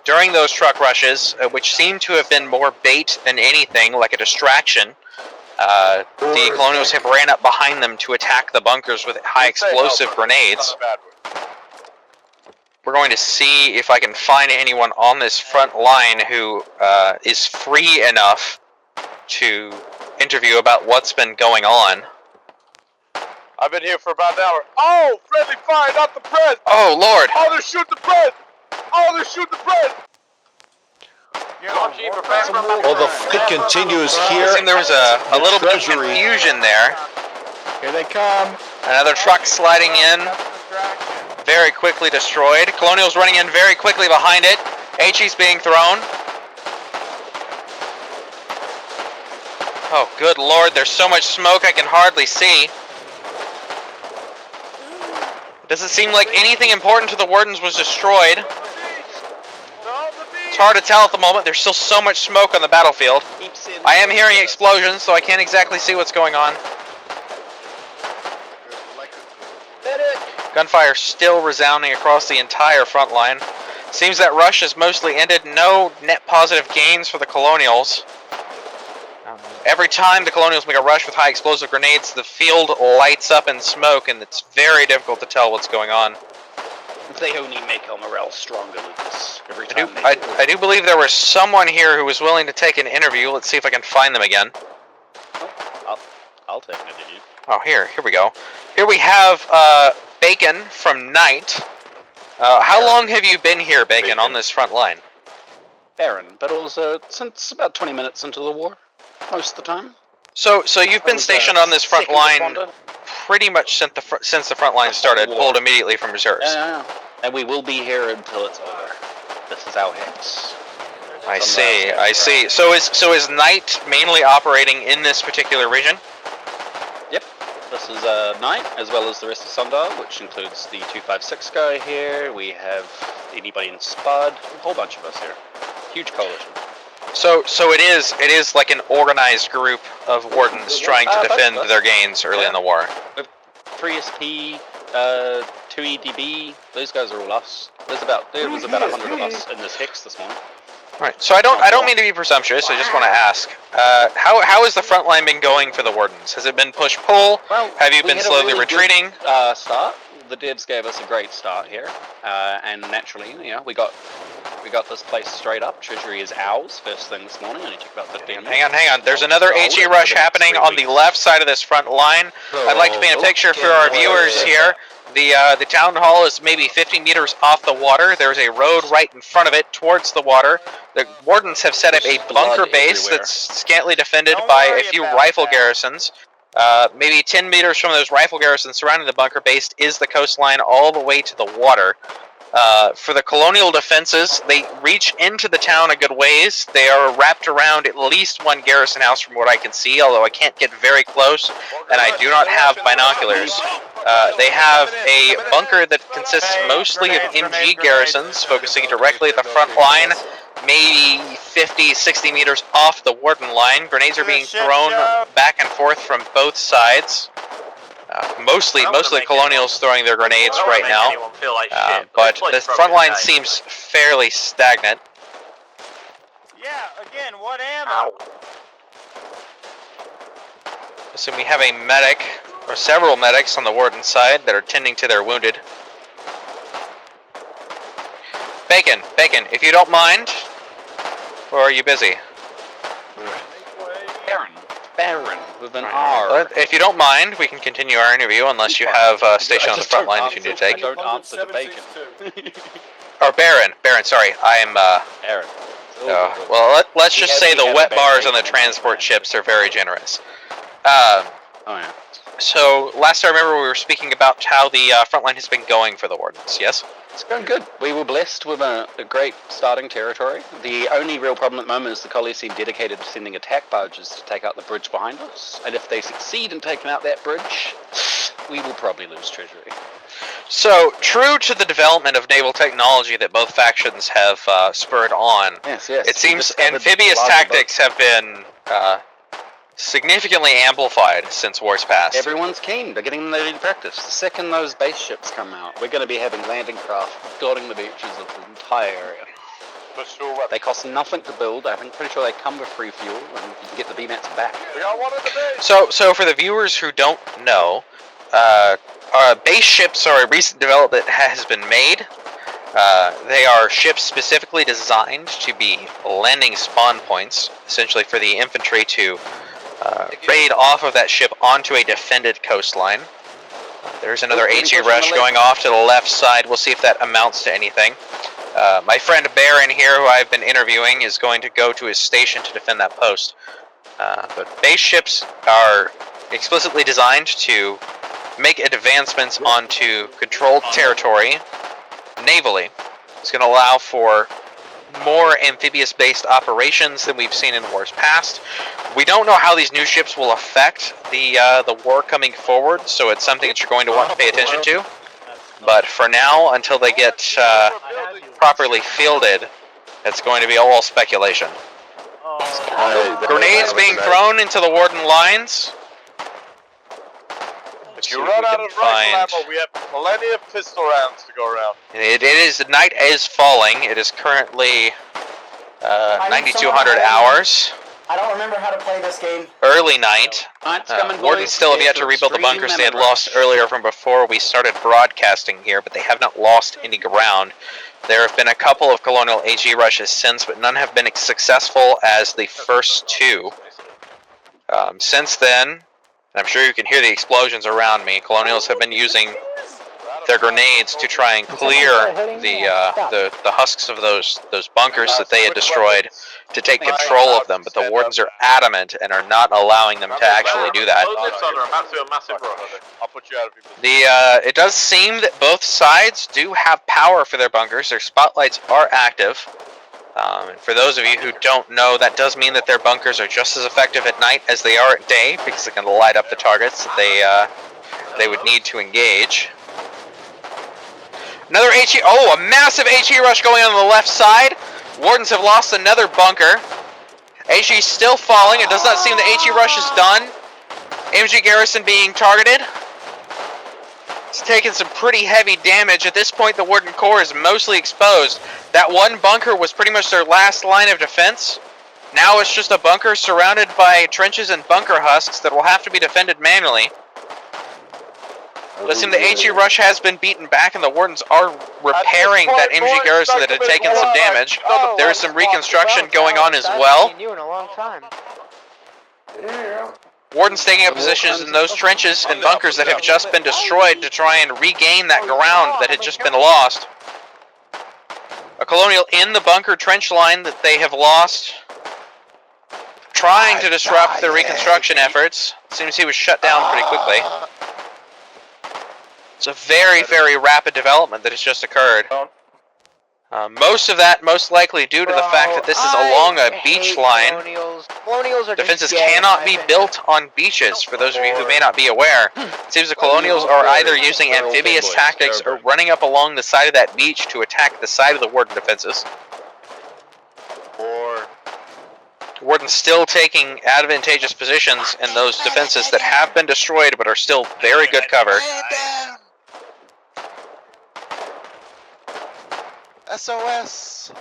During those truck rushes, which seem to have been more bait than anything, like a distraction, the Colonials have ran up behind them to attack the bunkers with high explosive grenades. We're going to see if I can find anyone on this front line who is free enough to interview about what's been going on. I've been here for about an hour. Oh, friendly fire, not the press! Oh, Lord! Oh, they're shooting the press! Oh, they're shooting the press! Well, the fight continues here. It seemed there was a little bit of confusion there. Here they come. Another truck sliding in. Very quickly destroyed. Colonial's running in very quickly behind it. HE's being thrown. Oh, good Lord, there's so much smoke I can hardly see. Doesn't seem like anything important to the Wardens was destroyed. It's hard to tell at the moment. There's still so much smoke on the battlefield. I am hearing explosions, so I can't exactly see what's going on. Gunfire still resounding across the entire front line. Seems that rush has mostly ended. No net positive gains for the Colonials. Every time the Colonials make a rush with high explosive grenades, the field lights up in smoke, and it's very difficult to tell what's going on. They only make our morale stronger, Lucas. Every time I do believe there was someone here who was willing to take an interview. Let's see if I can find them again. Oh, I'll take an interview. Oh, here we go. Here we have Bacon from Knight. How long have you been here, Bacon, on this front line? Baron, but also since about 20 minutes into the war, most of the time. So you've been stationed on this front line responder. pretty much since the front line started, pulled immediately from reserves. Yeah. And we will be here until it's over. This is our hex. I see. So is Knight mainly operating in this particular region? Yep. This is Knight, as well as the rest of Sundar, which includes the 256 guy here. We have anybody in Spud, a whole bunch of us here. Huge coalition. So it is like an organized group of Wardens trying to defend their gains early in the war. With 3SP, 2EDB, those guys are all us. There was about 100 of us in this hex this morning. Right. So I don't mean to be presumptuous. I just want to ask, how has the front line been going for the Wardens? Has it been push-pull? Well, have you been slowly retreating? Start. The devs gave us a great start here, and naturally, we got this place straight up. Treasury is ours first thing this morning. Only took about 15 minutes. Hang on. There's another HE rush happening on the left side of this front line. I'd like to paint a picture for our viewers here. The town hall is maybe 50 meters off the water. There's a road right in front of it towards the water. The Wardens have set up a bunker base that's scantily defended by a few rifle garrisons. Maybe 10 meters from those rifle garrisons surrounding the bunker base is the coastline all the way to the water. For the Colonial defenses, they reach into the town a good ways. They are wrapped around at least one garrison house from what I can see, although I can't get very close, and I do not have binoculars. They have a bunker that consists mostly of MG garrisons, focusing directly at the front line, maybe 50, 60 meters off the Warden line. Grenades are being thrown back and forth from both sides. Mostly Colonials throwing their grenades right now, but the front line seems fairly stagnant. Yeah, again, what ammo? So we have a medic, or several medics on the Warden side that are tending to their wounded. Bacon, if you don't mind, or are you busy? Baron, with an R. If you don't mind, we can continue our interview unless you have a station on the front line that you need to take. I don't answer to Bacon. Or Baron, sorry, I'm Baron. well, let's just say the wet bars on the transport ships are very generous. So, last I remember we were speaking about how the front line has been going for the Wardens, yes? It's going good. We were blessed with a great starting territory. The only real problem at the moment is the collies seem dedicated to sending attack barges to take out the bridge behind us. And if they succeed in taking out that bridge, we will probably lose Treasury. So, true to the development of naval technology that both factions have spurred on, yes. It seems amphibious tactics have been significantly amplified since wars past. Everyone's keen. They're getting ready to practice. The second those base ships come out, we're going to be having landing craft dotting the beaches of the entire area. sure weapons. They cost nothing to build. I'm pretty sure they come with free fuel, and you can get the B-mats back. We got one in the base. So for the viewers who don't know, base ships are a recent development that has been made. They are ships specifically designed to be landing spawn points, essentially for the infantry to raid off of that ship onto a defended coastline. There's another HE rush going off to the left side. We'll see if that amounts to anything. My friend Baron here, who I've been interviewing, is going to go to his station to defend that post. But base ships are explicitly designed to make advancements onto controlled territory navally. It's going to allow for more amphibious-based operations than we've seen in wars past. We don't know how these new ships will affect the war coming forward, so it's something that you're going to want to pay attention to. But for now, until they get properly fielded, it's going to be all speculation. Grenades being thrown into the Warden lines. If you run out of rifle ammo, we have plenty of pistol rounds to go around. It is, the night is falling. It is currently 9,200 hours. I don't remember how to play this game. Early night. Wardens still have yet to rebuild the bunkers they had lost earlier from before we started broadcasting here, but they have not lost any ground. There have been a couple of Colonial HE rushes since, but none have been as successful as the first two. Since then, I'm sure you can hear the explosions around me. Colonials have been using their grenades to try and clear the husks of those bunkers that they had destroyed to take control of them, but the Wardens are adamant and are not allowing them to actually do that. It does seem that both sides do have power for their bunkers. Their spotlights are active. And for those of you who don't know, that does mean that their bunkers are just as effective at night as they are at day, because they can light up the targets that they would need to engage. Another HE, a massive HE rush going on the left side. Wardens have lost another bunker. HE still falling. It does not seem the HE rush is done. MG Garrison being targeted. It's taken some pretty heavy damage. At this point, the Warden Corps is mostly exposed. That one bunker was pretty much their last line of defense. Now it's just a bunker surrounded by trenches and bunker husks that will have to be defended manually. It seems the HE rush has been beaten back, and the Wardens are repairing that MG Garrison that had taken some damage. There is some reconstruction going on as well. Wardens taking up positions in those trenches and bunkers that have just been destroyed to try and regain that ground that had just been lost. A Colonial in the bunker trench line that they have lost, trying to disrupt the reconstruction efforts. Seems he was shut down pretty quickly. It's a very, very rapid development that has just occurred. Most of that most likely due to the fact that this is along a beach line. Defenses cannot be built on beaches, for those of you who may not be aware. It seems the Colonials are either using amphibious tactics or running up along the side of that beach to attack the side of the Warden defenses. Warden's still taking advantageous positions in those defenses that have been destroyed but are still very good cover. SOS!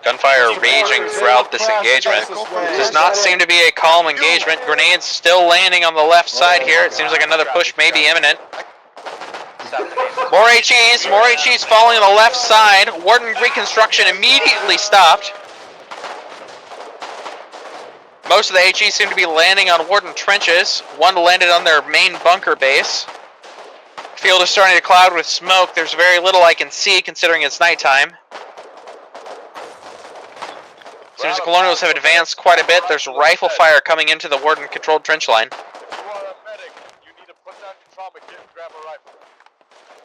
Gunfire raging throughout this engagement. Does not seem to be a calm engagement. Grenades still landing on the left side here. It seems like another push may be imminent. More HEs falling on the left side. Warden reconstruction immediately stopped. Most of the HEs seem to be landing on Warden trenches. One landed on their main bunker base. Field is starting to cloud with smoke. There's very little I can see considering it's nighttime. Seems the Colonials have advanced quite a bit. There's rifle fire coming into the Warden controlled trench line. If you are a medic, you need to put down your trauma kit and grab a rifle.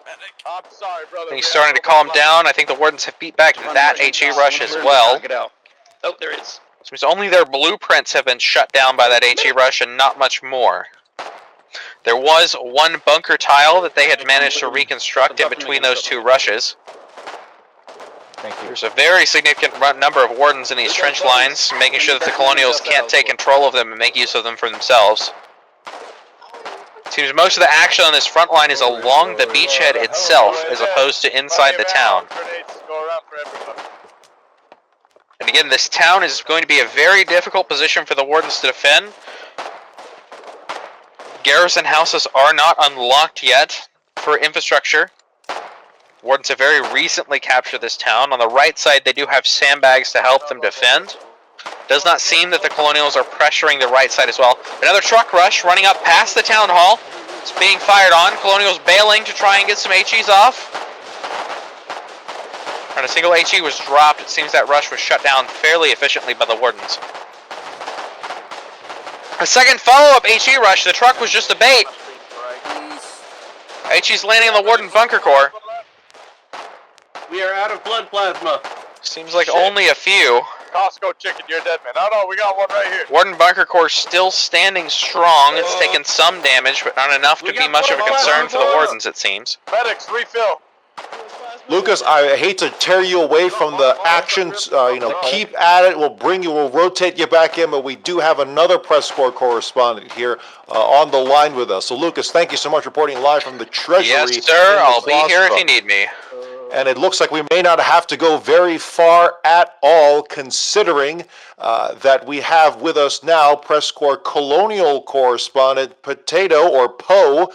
Medic. I'm sorry, brother. I think he's starting to calm down. I think the Wardens have beat back that HE rush as well. Oh, there is. Seems only their blueprints have been shut down by that HE rush and not much more. There was one bunker tile that they had managed to reconstruct in between those two rushes. There's a very significant number of Wardens in these trench lines, making sure that the Colonials can't take control of them and make use of them for themselves. It seems most of the action on this front line is along the beachhead itself, as opposed to inside the town. And again, this town is going to be a very difficult position for the Wardens to defend. Garrison houses are not unlocked yet for infrastructure. Wardens have very recently captured this town. On the right side, they do have sandbags to help them defend. Does not seem that the Colonials are pressuring the right side as well. Another truck rush running up past the town hall. It's being fired on. Colonials bailing to try and get some HEs off. And a single HE was dropped. It seems that rush was shut down fairly efficiently by the Wardens. A second follow-up HE rush. The truck was just a bait. HE's landing on the Warden bunker core. We are out of blood plasma. Seems like only a few. Costco chicken, you're dead, man. No, we got one right here. Warden bunker core still standing strong. It's taken some damage, but not enough to be much of a concern for the Wardens, it seems. Medics, refill. Lucas, I hate to tear you away from the actions. Keep at it. We'll rotate you back in, but we do have another PressCorps correspondent here on the line with us. So, Lucas, thank you so much for reporting live from the Treasury. Yes, sir. I'll be here if you need me. And it looks like we may not have to go very far at all, considering that we have with us now PressCorps Colonial correspondent Potato, or Poe.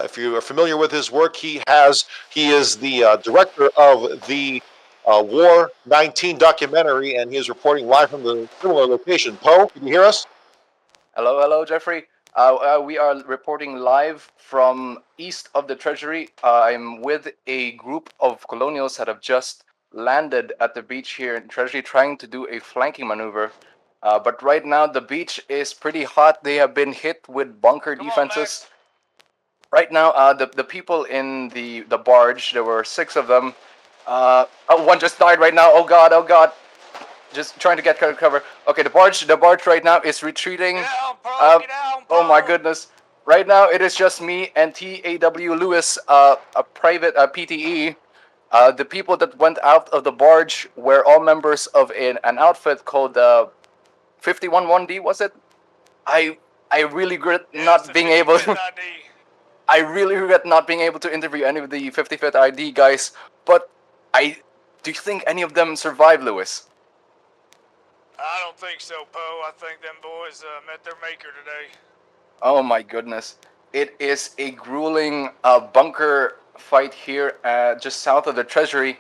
If you are familiar with his work, he is the director of the War 19 documentary, and he is reporting live from the similar location. Poe, can you hear us? Hello, Geoffrey. We are reporting live from east of the Treasury. I'm with a group of Colonials that have just landed at the beach here in Treasury, trying to do a flanking maneuver. But right now, the beach is pretty hot. They have been hit with bunker defenses. Right now, the people in the barge, there were 6 of them. One just died right now. Oh God. Just trying to get cover. Okay, the barge right now is retreating. Get down, Poe, get down, Poe. Oh my goodness. Right now it is just me and TAW Lewis, a private PTE. The people that went out of the barge were all members of an outfit called 511D, was it? I really regret not being able to I really regret not being able to interview any of the 55th ID guys, but do you think any of them survived, Lewis? I don't think so, Poe. I think them boys met their maker today. Oh my goodness. It is a grueling bunker fight here just south of the Treasury.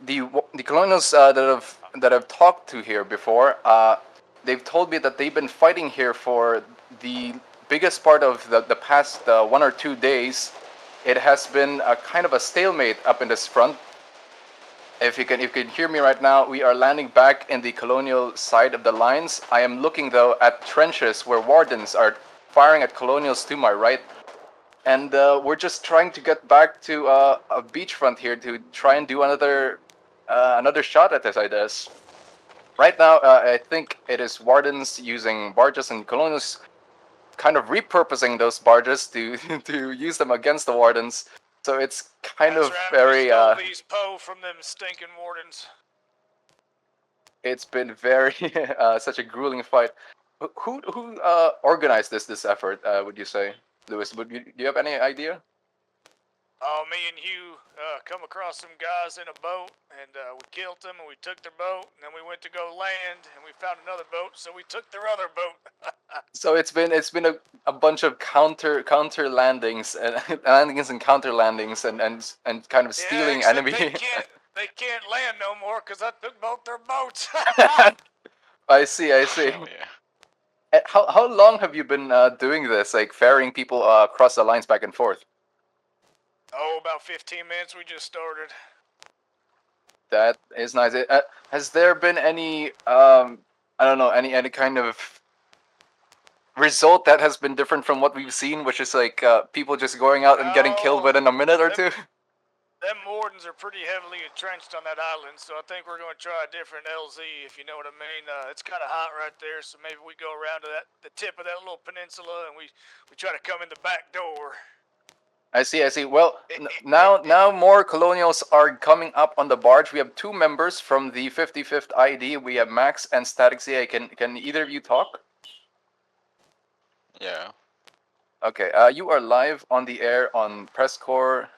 The Colonials that I've talked to here before, they've told me that they've been fighting here for the biggest part of the past 1 or 2 days. It has been a kind of a stalemate up in this front. If you can hear me right now, we are landing back in the Colonial side of the lines. I am looking though at trenches where Wardens are firing at Colonials to my right, and we're just trying to get back to a beachfront here to try and do another shot at this, I guess. Right now, I think it is Wardens using barges, and Colonials kind of repurposing those barges to use them against the Wardens. So it's kind of very. These Poe from them stinking Wardens. It's been very such a grueling fight. Who organized this effort? Would you say, Lewis? Do you have any idea? Oh, me and Hugh come across some guys in a boat, and we killed them, and we took their boat, and then we went to go land, and we found another boat, so we took their other boat. So it's been a bunch of counter landings and landings and counter landings and kind of stealing enemy. They can't land no more because I took both their boats. I see. Oh, yeah. How long have you been doing this, like ferrying people across the lines back and forth? Oh, about 15 minutes. We just started. That is nice. Has there been any I don't know, any kind of result that has been different from what we've seen, which is like people just going out and getting killed within a minute or two? Them Wardens are pretty heavily entrenched on that island, so I think we're going to try a different LZ, if you know what I mean. It's kind of hot right there, so maybe we go around to the tip of that little peninsula, and we try to come in the back door. I see. Well, now more Colonials are coming up on the barge. We have 2 members from the 55th ID. We have Max and Static ZA. Can either of you talk? Yeah. Okay, you are live on the air on PressCorps.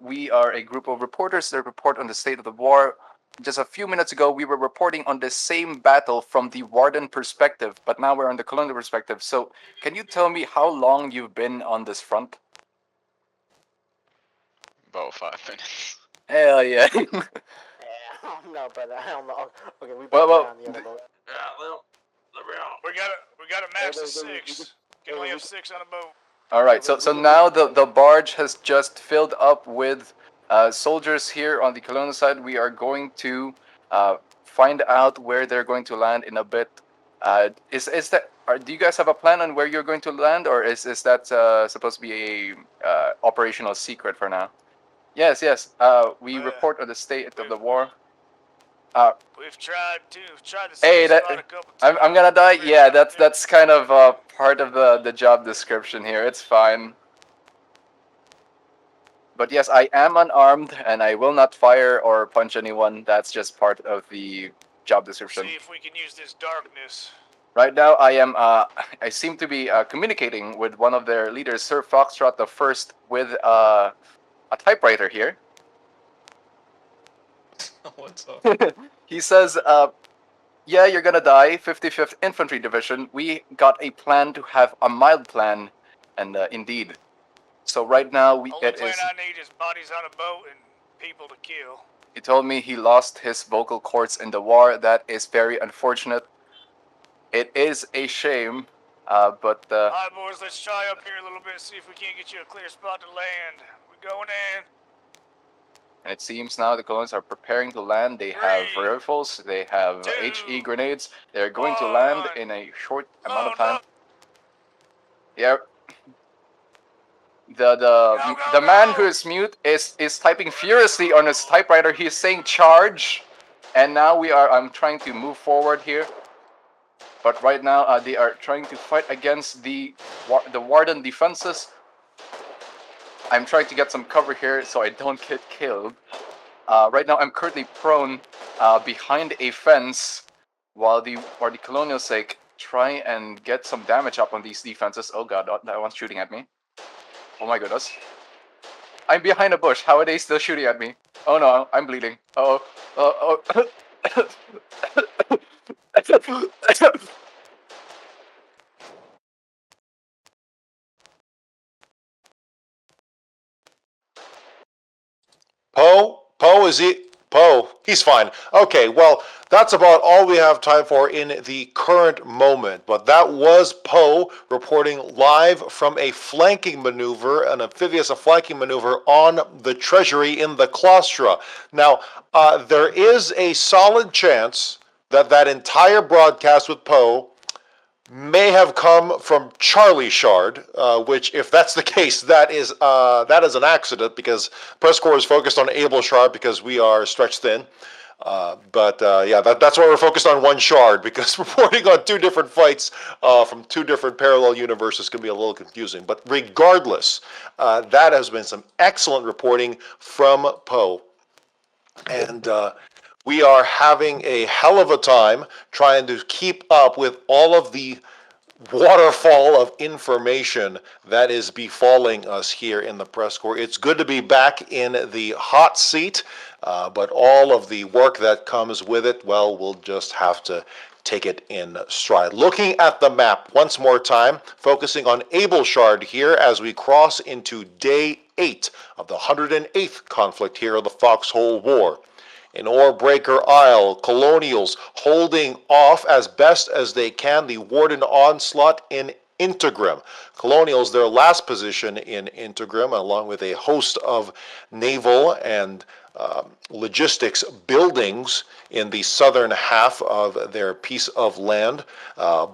We are a group of reporters that report on the state of the war. just a few minutes ago, we were reporting on the same battle from the Warden perspective, but now we're on the Colonial perspective. So, can you tell me how long you've been on this front? About 5 minutes. Hell yeah. No, brother, I don't know. Okay, we Well, better get on the other boat. Yeah, well, let me out. We got a max of Hey, 6. Can only have 6 on a boat. All right, so now the barge has just filled up with soldiers here on the Colonial side. We are going to find out where they're going to land in a bit. Do you guys have a plan on where you're going to land, or is that supposed to be a operational secret for now? Yes. We report on the state of the war. We've tried to Hey, spot a couple times. I'm gonna die. Yeah, that's kind of part of the job description here. It's fine. But yes, I am unarmed and I will not fire or punch anyone. That's just part of the job description. See if we can use this darkness. Right now, I seem to be communicating with one of their leaders, Sir Foxtrot the First, with a typewriter here. What's up? He says, yeah, you're gonna die, 55th Infantry Division. We got a plan to have a mild plan, and indeed. So right now, Only plan I need is bodies on a boat and people to kill. He told me he lost his vocal cords in the war. That is very unfortunate. It is a shame, but... Alright, boys, let's try up here a little bit, see if we can't get you a clear spot to land. We're going in. And it seems now the Colonials are preparing to land. They have rifles, they have HE grenades. They're going to land in a short amount of time. Yeah. The man who is mute is typing furiously on his typewriter. He's saying charge. And now I'm trying to move forward here. But right now they are trying to fight against the Warden defenses. I'm trying to get some cover here so I don't get killed. Right now I'm currently prone behind a fence while the Colonials try and get some damage up on these defenses. Oh god, that one's shooting at me. Oh my goodness. I'm behind a bush. How are they still shooting at me? Oh no, I'm bleeding. Oh. Poe, he's fine. Okay, well, that's about all we have time for in the current moment. But that was Poe reporting live from a flanking maneuver, an amphibious flanking maneuver on the Treasury in the Claustra. Now, there is a solid chance that that entire broadcast with Poe may have come from Charlie Shard, which, if that's the case, that is an accident, because PressCorps is focused on Able Shard because we are stretched thin. But that's why we're focused on one Shard, because reporting on two different fights from two different parallel universes can be a little confusing. But regardless, that has been some excellent reporting from Poe. And we are having a hell of a time trying to keep up with all of the waterfall of information that is befalling us here in the PressCorps. It's good to be back in the hot seat, but all of the work that comes with it, well, we'll just have to take it in stride. Looking at the map once more time, focusing on Able Shard here as we cross into day 8 of the 108th conflict here of the Foxhole War. In Oarbreaker Isle, Colonials holding off as best as they can the Warden onslaught in Integrim. Colonials, their last position in Integrim, along with a host of naval and logistics buildings in the southern half of their piece of land,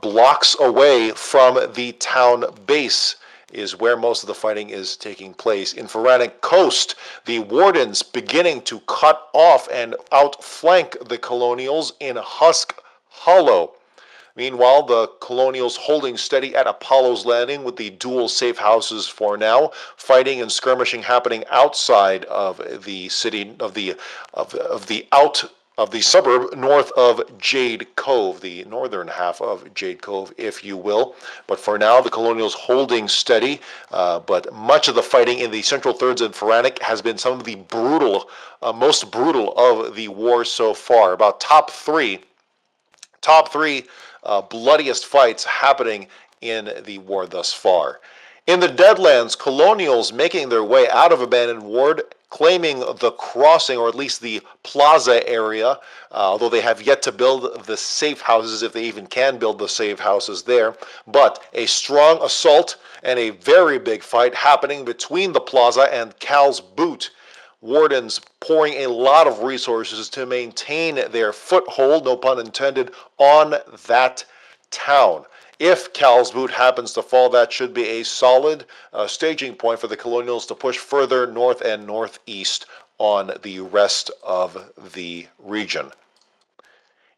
blocks away from the town base is where most of the fighting is taking place. In Pharaonic Coast, the Wardens beginning to cut off and outflank the Colonials in Husk Hollow. Meanwhile, the Colonials holding steady at Apollo's Landing with the dual safe houses for now. Fighting and skirmishing happening outside of the city of the of the suburb north of Jade Cove, the northern half of Jade Cove, if you will. But for now, the Colonials holding steady, but much of the fighting in the central thirds and Pharaonic has been some of the most brutal of the war so far. About top three bloodiest fights happening in the war thus far. In the Deadlands, Colonials making their way out of Abandoned Ward, claiming the crossing, or at least the plaza area, although they have yet to build the safe houses, if they even can build the safe houses there. But a strong assault and a very big fight happening between the plaza and Cal's Boot. Wardens pouring a lot of resources to maintain their foothold, no pun intended, on that town. If Cal's Boot happens to fall, that should be a solid staging point for the Colonials to push further north and northeast on the rest of the region.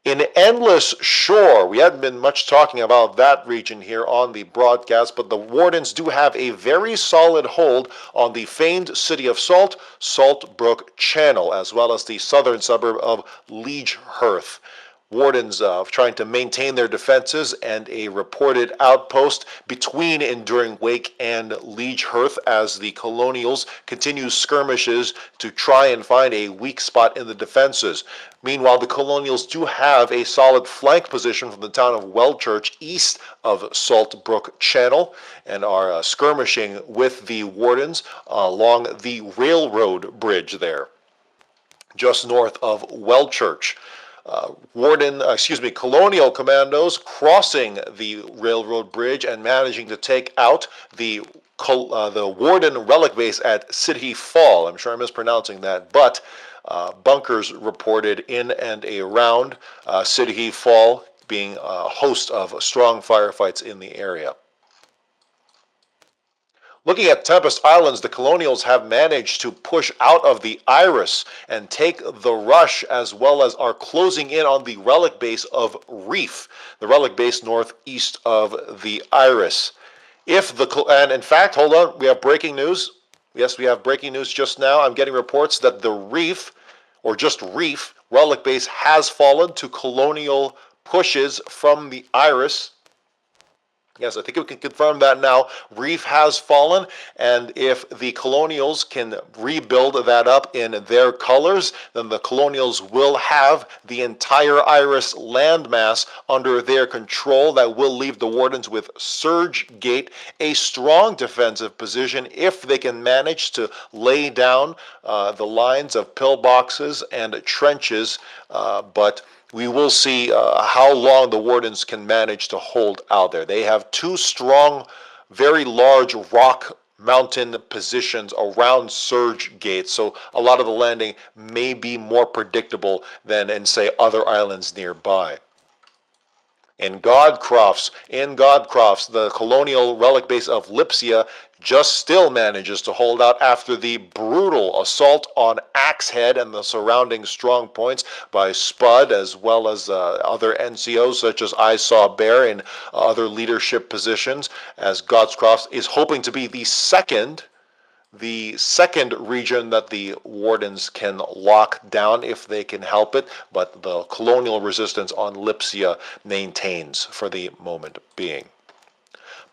In Endless Shore, we haven't been much talking about that region here on the broadcast, but the Wardens do have a very solid hold on the famed city of Salt, Saltbrook Channel, as well as the southern suburb of Liegehurth. Wardens trying to maintain their defenses, and a reported outpost between Enduring Wake and Liegehurth as the Colonials continue skirmishes to try and find a weak spot in the defenses. Meanwhile, the Colonials do have a solid flank position from the town of Wellchurch east of Saltbrook Channel and are skirmishing with the Wardens along the railroad bridge there, just north of Wellchurch. Colonial commandos crossing the railroad bridge and managing to take out the Warden relic base at City Fall. I'm sure I'm mispronouncing that, but bunkers reported in and around City Fall being a host of strong firefights in the area. Looking at Tempest Islands, the Colonials have managed to push out of the Iris and take the rush, as well as are closing in on the relic base of Reef, the relic base northeast of the Iris. And in fact, hold on, we have breaking news. Yes, we have breaking news just now. I'm getting reports that the Reef, or just Reef, relic base has fallen to Colonial pushes from the Iris. Yes, I think we can confirm that now. Reef has fallen, and if the Colonials can rebuild that up in their colors, then the Colonials will have the entire Iris landmass under their control. That will leave the Wardens with Surge Gate, a strong defensive position if they can manage to lay down the lines of pillboxes and trenches, but we will see how long the Wardens can manage to hold out there. They have two strong, very large rock mountain positions around Surge Gates, so a lot of the landing may be more predictable than in, say, other islands nearby. In Godcrofts, the Colonial relic base of Lipsia just still manages to hold out after the brutal assault on Axehead and the surrounding strong points by Spud, as well as other NCOs such as I Saw Bear in other leadership positions, as Godcrofts is hoping to be the second region that the Wardens can lock down if they can help it, but the Colonial resistance on Lipsia maintains for the moment being.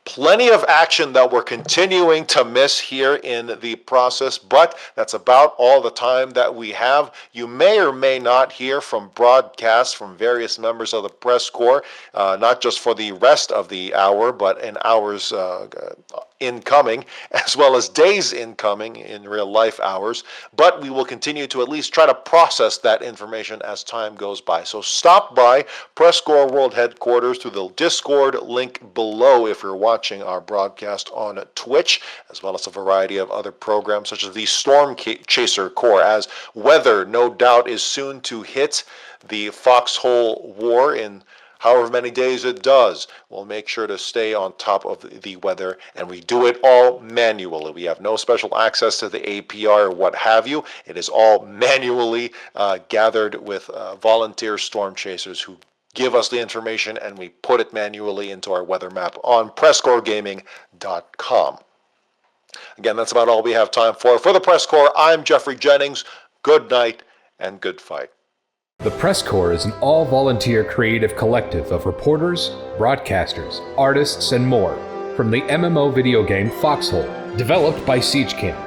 Plenty of action that we're continuing to miss here in the process, but that's about all the time that we have. You may or may not hear from broadcasts from various members of the press corps, not just for the rest of the hour, but in hours incoming, as well as days incoming in real life hours, but we will continue to at least try to process that information as time goes by. So stop by PressCorps World Headquarters through the Discord link below if you're watching our broadcast on Twitch, as well as a variety of other programs such as the Storm Chaser Corps, as weather no doubt is soon to hit the Foxhole War in however many days it does. We'll make sure to stay on top of the weather, and we do it all manually. We have no special access to the APR or what have you. It is all manually gathered with volunteer storm chasers who give us the information, and we put it manually into our weather map on PressCorpsGaming.com. Again, that's about all we have time for. For the Press Corps, I'm Geoffrey Jennings. Good night and good fight. The PressCorps is an all-volunteer creative collective of reporters, broadcasters, artists, and more from the MMO video game Foxhole, developed by Siege Camp.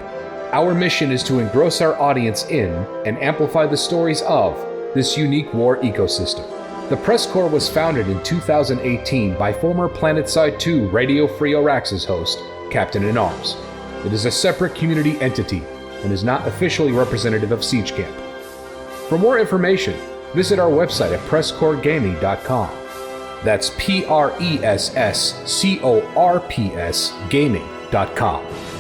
Our mission is to engross our audience in and amplify the stories of this unique war ecosystem. The PressCorps was founded in 2018 by former Planetside 2 Radio Free Auraxis host, CaptainInArms. It is a separate community entity and is not officially representative of Siege Camp. For more information, visit our website at PressCorpsGaming.com. That's PressCorps Gaming.com.